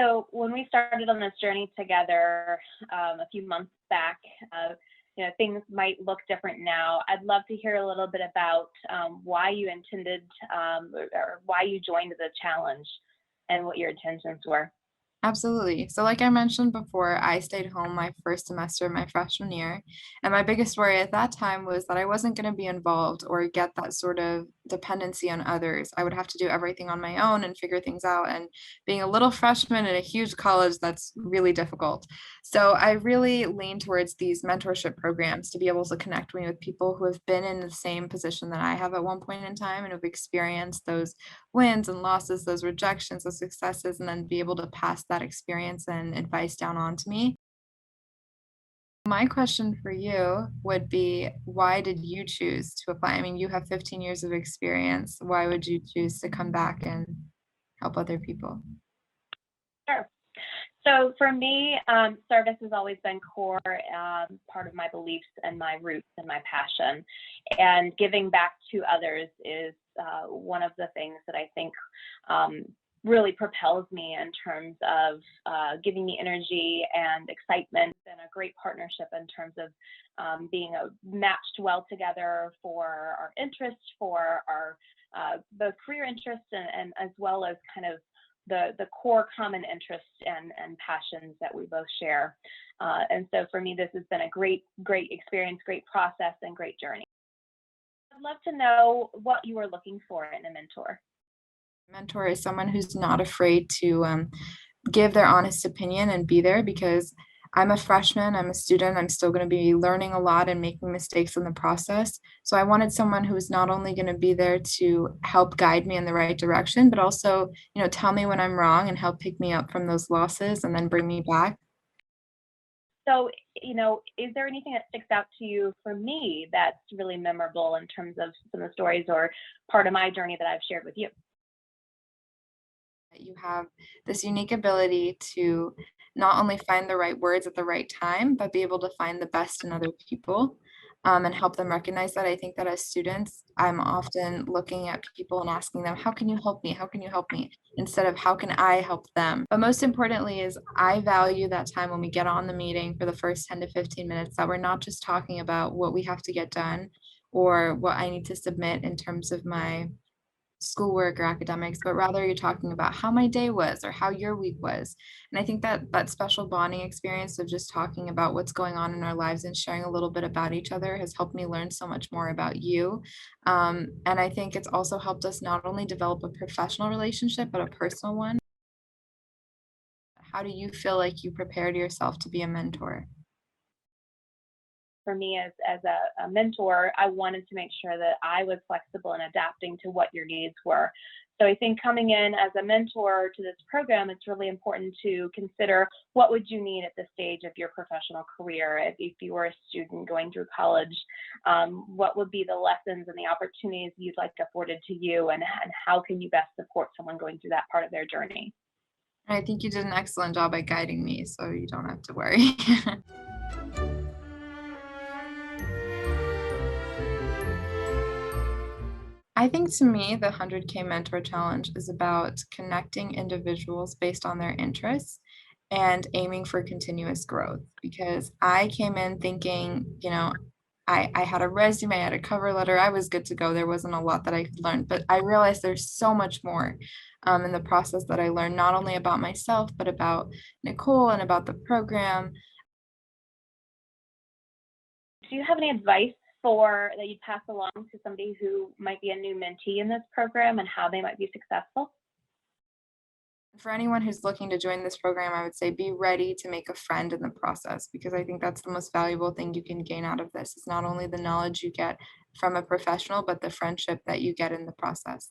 So when we started on this journey together a few months back, things might look different now. I'd love to hear a little bit about why you intended or why you joined the challenge and what your intentions were. Absolutely. So, like I mentioned before, I stayed home my first semester of my freshman year. And my biggest worry at that time was that I wasn't going to be involved or get that sort of dependency on others. I would have to do everything on my own and figure things out. And being a little freshman in a huge college, that's really difficult. So, I really lean towards these mentorship programs to be able to connect me with people who have been in the same position that I have at one point in time and have experienced those wins and losses, those rejections, those successes, and then be able to pass that experience and advice down on to me. My question for you would be, why did you choose to apply? I mean, you have 15 years of experience. Why would you choose to come back and help other people? Sure. So for me, service has always been core, part of my beliefs and my roots and my passion. And giving back to others is one of the things that I think really propels me in terms of giving me energy and excitement, and a great partnership in terms of being matched well together for our interests, for our both career interests and as well as kind of the core common interests and passions that we both share. And so for me, this has been a great experience, great process, and great journey. I'd love to know what you are looking for in a mentor. Mentor is someone who's not afraid to give their honest opinion and be there, because I'm a freshman, I'm a student, I'm still going to be learning a lot and making mistakes in the process. So I wanted someone who was not only going to be there to help guide me in the right direction, but also, tell me when I'm wrong and help pick me up from those losses and then bring me back. So, is there anything that sticks out to you for me that's really memorable in terms of some of the stories or part of my journey that I've shared with you? You have this unique ability to not only find the right words at the right time, but be able to find the best in other people, and help them recognize that. I think that as students, I'm often looking at people and asking them, how can you help me? How can you help me? Instead of how can I help them? But most importantly is I value that time when we get on the meeting for the first 10 to 15 minutes, that we're not just talking about what we have to get done or what I need to submit in terms of my schoolwork or academics, but rather you're talking about how my day was or how your week was. And I think that that special bonding experience of just talking about what's going on in our lives and sharing a little bit about each other has helped me learn so much more about you. And I think it's also helped us not only develop a professional relationship, but a personal one. How do you feel like you prepared yourself to be a mentor? For me as a mentor, I wanted to make sure that I was flexible and adapting to what your needs were. So I think coming in as a mentor to this program, it's really important to consider what would you need at this stage of your professional career. If you were a student going through college, what would be the lessons and the opportunities you'd like afforded to you, and how can you best support someone going through that part of their journey? I think you did an excellent job at guiding me, so you don't have to worry. I think to me, the 100K Mentor Challenge is about connecting individuals based on their interests and aiming for continuous growth. Because I came in thinking, I had a resume, I had a cover letter, I was good to go. There wasn't a lot that I could learn, but I realized there's so much more in the process that I learned, not only about myself, but about Nicole and about the program. Do you have any advice for that you'd pass along to somebody who might be a new mentee in this program and how they might be successful? For anyone who's looking to join this program, I would say be ready to make a friend in the process, because I think that's the most valuable thing you can gain out of this. It's not only the knowledge you get from a professional, but the friendship that you get in the process.